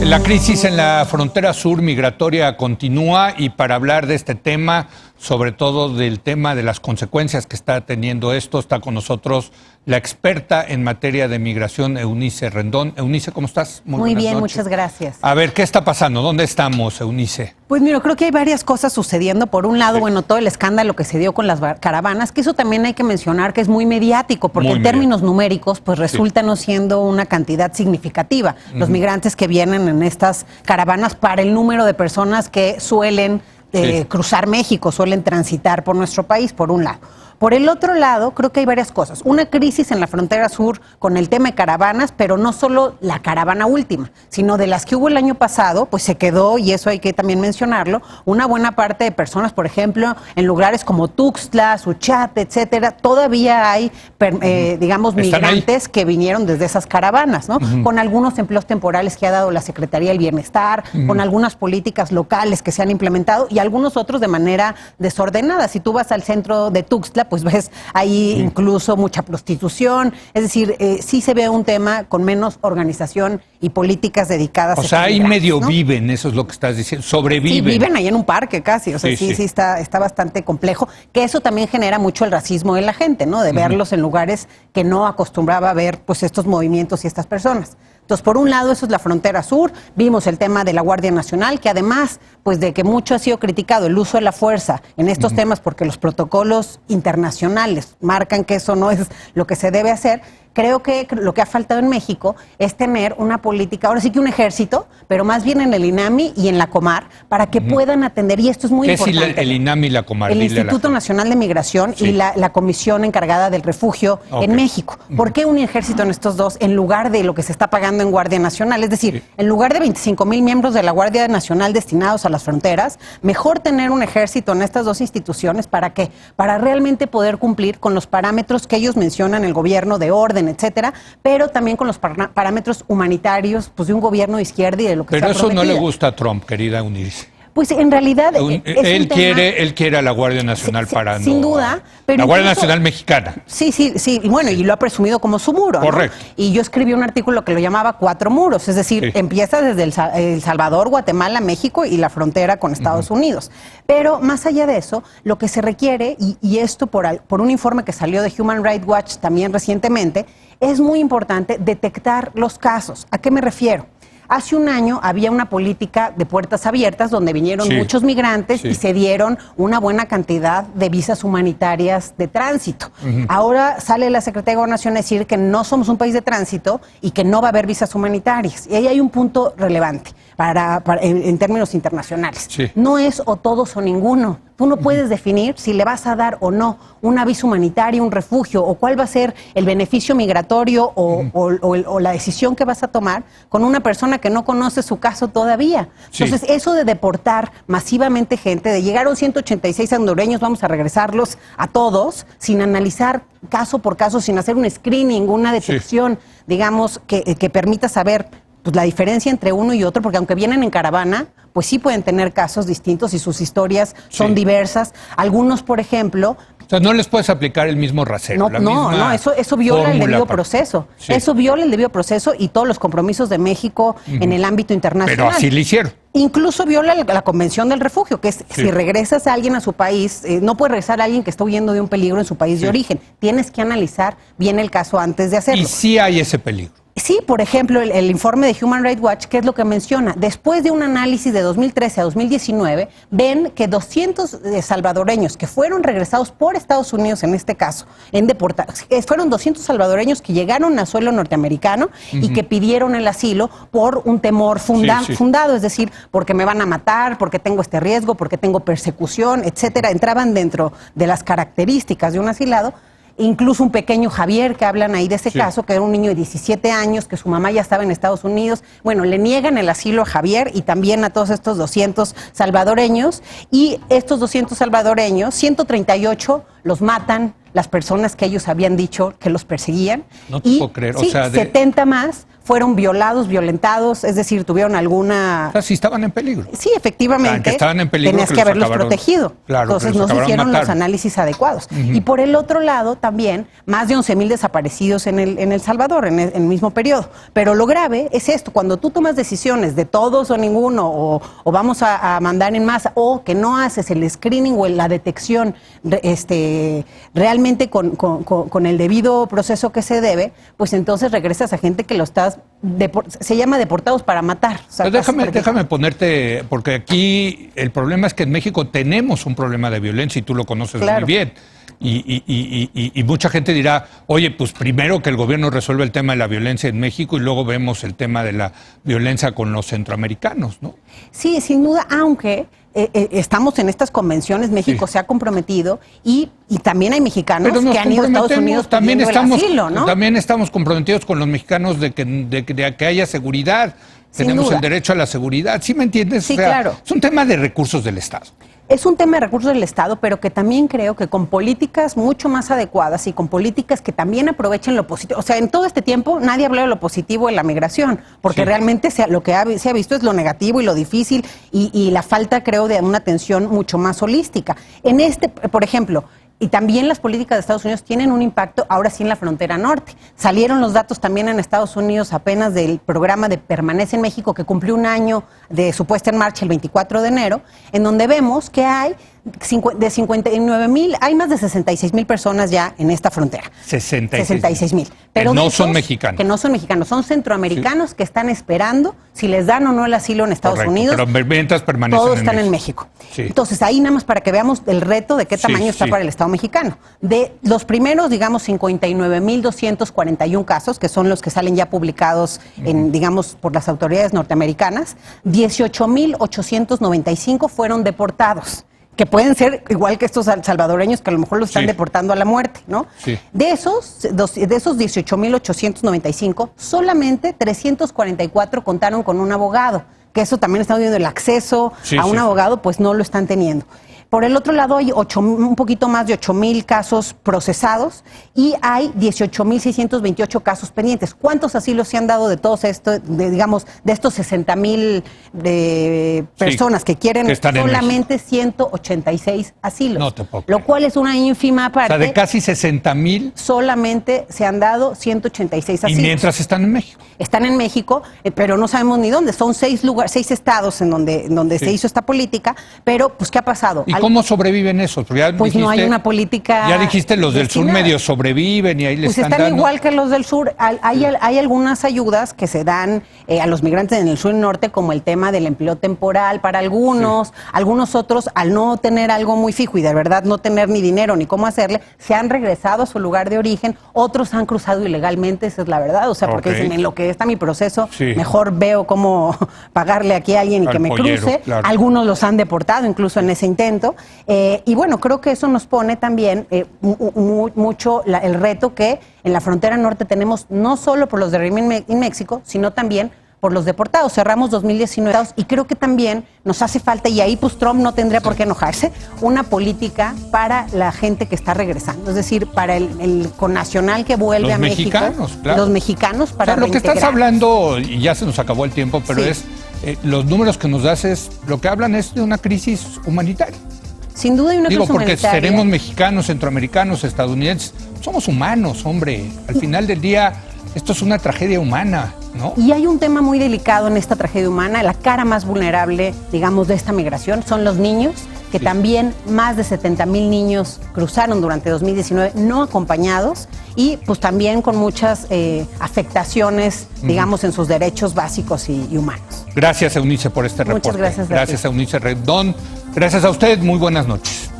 La crisis en la frontera sur migratoria continúa y para hablar de este tema, sobre todo del tema de las consecuencias que está teniendo esto, está con nosotros la experta en materia de migración, Eunice Rendón. Eunice, ¿cómo estás? Muy bien, muchas gracias. A ver, ¿qué está pasando? ¿Dónde estamos, Eunice? Pues mira, creo que hay varias cosas sucediendo. Por un lado, bueno, todo el escándalo que se dio con las caravanas, que eso también hay que mencionar que es muy mediático, porque en términos numéricos, pues resulta no siendo una cantidad significativa. Los migrantes que vienen en estas caravanas para el número de personas que suelen cruzar México, suelen transitar por nuestro país, por un lado. Por el otro lado, creo que hay varias cosas. Una crisis en la frontera sur con el tema de caravanas, pero no solo la caravana última, sino de las que hubo el año pasado, pues se quedó, y eso hay que también mencionarlo, una buena parte de personas, por ejemplo, en lugares como Tuxtla, Suchiate, etcétera, todavía hay, digamos, migrantes que vinieron desde esas caravanas, ¿no? Con algunos empleos temporales que ha dado la Secretaría del Bienestar, con algunas políticas locales que se han implementado y algunos otros de manera desordenada. Si tú vas al centro de Tuxtla, pues ves ahí incluso mucha prostitución, es decir, sí se ve un tema con menos organización y políticas dedicadas a sea, ahí medio ¿no? Viven, eso es lo que estás diciendo, sobreviven. Sí, viven ahí en un parque casi, o sea, sí está bastante complejo, que eso también genera mucho el racismo de la gente, ¿no? De verlos en lugares que no acostumbraba a ver, pues, estos movimientos y estas personas. Entonces, por un lado, eso es la frontera sur, vimos el tema de la Guardia Nacional, que además, pues de que mucho ha sido criticado el uso de la fuerza en estos temas, porque los protocolos internacionales marcan que eso no es lo que se debe hacer. Creo que lo que ha faltado en México es tener una política, ahora sí que un ejército, pero más bien en el INAMI y en la Comar, para que puedan atender, y esto es muy importante. ¿Qué es el INAMI y la Comar? El Instituto Nacional de Migración y la Comisión encargada del refugio en México. ¿Por qué un ejército en estos dos en lugar de lo que se está pagando en Guardia Nacional? Es decir, en lugar de 25,000 miembros de la Guardia Nacional destinados a las fronteras, mejor tener un ejército en estas dos instituciones. ¿Para qué? Para realmente poder cumplir con los parámetros que ellos mencionan, el gobierno de orden, etcétera, pero también con los parámetros humanitarios, pues, de un gobierno de izquierda y de lo que Pero se ha eso prometido. No le gusta a Trump, querida Eunice. Pues en realidad él quiere a la Guardia Nacional para sin duda, pero la Guardia Nacional mexicana. Sí, y bueno, y lo ha presumido como su muro, correcto, ¿no? Y yo escribí un artículo que lo llamaba 4 muros, es decir, empieza desde El Salvador, Guatemala, México y la frontera con Estados Unidos. Pero más allá de eso, lo que se requiere, y esto por un informe que salió de Human Rights Watch también recientemente, es muy importante detectar los casos. ¿A qué me refiero? Hace un año había una política de puertas abiertas donde vinieron muchos migrantes y se dieron una buena cantidad de visas humanitarias de tránsito. Ahora sale la Secretaría de Gobernación a decir que no somos un país de tránsito y que no va a haber visas humanitarias. Y ahí hay un punto relevante en términos internacionales. No es o todos o ninguno. Tú no puedes definir si le vas a dar o no una visa humanitaria, un refugio, o cuál va a ser el beneficio migratorio o la decisión que vas a tomar con una persona que no conoce su caso todavía. Entonces, eso de deportar masivamente gente, de llegaron 186 hondureños, vamos a regresarlos a todos, sin analizar caso por caso, sin hacer un screening, una detección, digamos, que permita saber, pues, la diferencia entre uno y otro, porque aunque vienen en caravana, pues sí pueden tener casos distintos y sus historias son diversas. Algunos, por ejemplo... O sea, no les puedes aplicar el mismo rasero. No, eso viola el debido proceso. Eso viola el debido proceso y todos los compromisos de México en el ámbito internacional. Pero así lo hicieron. Incluso viola la Convención del Refugio, que es si regresas a alguien a su país, no puede regresar a alguien que está huyendo de un peligro en su país de origen. Tienes que analizar bien el caso antes de hacerlo. Y sí hay ese peligro. Sí, por ejemplo, el informe de Human Rights Watch, ¿qué es lo que menciona? Después de un análisis de 2013 a 2019, ven que 200 salvadoreños que fueron regresados por Estados Unidos, en este caso, fueron 200 salvadoreños que llegaron a suelo norteamericano y que pidieron el asilo por un temor fundado, es decir, porque me van a matar, porque tengo este riesgo, porque tengo persecución, etcétera. Entraban dentro de las características de un asilado. Incluso un pequeño Javier, que hablan ahí de ese caso, que era un niño de 17 años, que su mamá ya estaba en Estados Unidos. Bueno, le niegan el asilo a Javier y también a todos estos 200 salvadoreños. Y estos 200 salvadoreños, 138 los matan las personas que ellos habían dicho que los perseguían. No te puedo creer. Sí, 70 más fueron violados, violentados, es decir, tuvieron alguna... O sea, sí estaban en peligro. Sí, efectivamente. Que estaban en peligro, tenías que haberlos protegido. Claro, entonces no se hicieron los análisis adecuados. Y por el otro lado también, más de 11,000 desaparecidos en El Salvador, en el mismo periodo. Pero lo grave es esto, cuando tú tomas decisiones de todos o ninguno, o vamos a mandar en masa, o que no haces el screening o la detección realmente con el debido proceso que se debe, pues entonces regresas a gente que lo estás, se llama deportados para matar. O sea, déjame ponerte, porque aquí el problema es que en México tenemos un problema de violencia y tú lo conoces muy bien. Y mucha gente dirá, oye, pues primero que el gobierno resuelva el tema de la violencia en México y luego vemos el tema de la violencia con los centroamericanos, ¿no? Sí, sin duda, aunque estamos en estas convenciones, México se ha comprometido y también hay mexicanos que han ido a Estados Unidos también estamos, el asilo, ¿no? También estamos comprometidos con los mexicanos de que haya seguridad. Tenemos el derecho a la seguridad, ¿sí me entiendes? Sí, claro. Es un tema de recursos del Estado. Es un tema de recursos del Estado, pero que también creo que con políticas mucho más adecuadas y con políticas que también aprovechen lo positivo. O sea, en todo este tiempo nadie habló de lo positivo de la migración, porque realmente lo que se ha visto es lo negativo y lo difícil y la falta, creo, de una atención mucho más holística. Por ejemplo, y también las políticas de Estados Unidos tienen un impacto ahora sí en la frontera norte. Salieron los datos también en Estados Unidos apenas del programa de Permanece en México, que cumplió un año de su puesta en marcha el 24 de enero, en donde vemos que hay de 59,000, hay más de 66,000 personas ya en esta frontera. 66,000. Pero no son mexicanos. Que no son mexicanos, son centroamericanos que están esperando si les dan o no el asilo en Estados Unidos. Pero mientras permanecen todos están en México. Entonces ahí nada más para que veamos el reto de qué tamaño está para el Estado mexicano. De los primeros, digamos, 59,241 casos, que son los que salen ya publicados digamos, por las autoridades norteamericanas, 18,895 fueron deportados, que pueden ser igual que estos salvadoreños que a lo mejor los están deportando a la muerte, ¿no? De esos 18,895, solamente 344 contaron con un abogado, que eso también estamos viendo, el acceso a un abogado, pues no lo están teniendo. Por el otro lado, hay un poquito más de 8,000 casos procesados y hay 18,628 casos pendientes. ¿Cuántos asilos se han dado de todos estos, digamos, de estos 60,000 personas que quieren? Solamente 186 asilos. No te puedo lo cual es una ínfima parte. O sea, de casi 60,000. Solamente se han dado 186 asilos. ¿Y mientras están en México? Están en México, pero no sabemos ni dónde. Son 6 estados en donde se hizo esta política, pero pues ¿qué ha pasado? ¿Y cómo sobreviven esos? Pues dijiste, no hay una política. Ya dijiste, los del sur medio sobreviven y ahí les están dando. igual que los del sur. Hay algunas ayudas que se dan a los migrantes en el sur y norte, como el tema del empleo temporal para algunos. Algunos otros, al no tener algo muy fijo y de verdad no tener ni dinero ni cómo hacerle, se han regresado a su lugar de origen. Otros han cruzado ilegalmente, esa es la verdad. O sea, porque dicen, en lo que está mi proceso, mejor veo cómo pagarle aquí a alguien y que me cruce. Algunos los han deportado incluso en ese intento. Y bueno, creo que eso nos pone también mucho el reto que en la frontera norte tenemos, no solo por los de Remain in México, sino también por los deportados. Cerramos 2019 y creo que también nos hace falta, y ahí pues Trump no tendría por qué enojarse, una política para la gente que está regresando. Es decir, para el connacional que vuelve a México. Los mexicanos para lo que estás hablando, y ya se nos acabó el tiempo, pero es los números que nos das, lo que hablan es de una crisis humanitaria. Sin duda hay una crisis porque humanitaria. seremos mexicanos, centroamericanos, estadounidenses, somos humanos, hombre. Al final del día, esto es una tragedia humana, ¿no? Y hay un tema muy delicado en esta tragedia humana. La cara más vulnerable, digamos, de esta migración son los niños, que también más de 70,000 niños cruzaron durante 2019 no acompañados y pues también con muchas afectaciones, digamos, en sus derechos básicos y humanos. Gracias, Eunice, por este reporte. Muchas gracias. Gracias, Eunice Rendón. Gracias a usted. Muy buenas noches.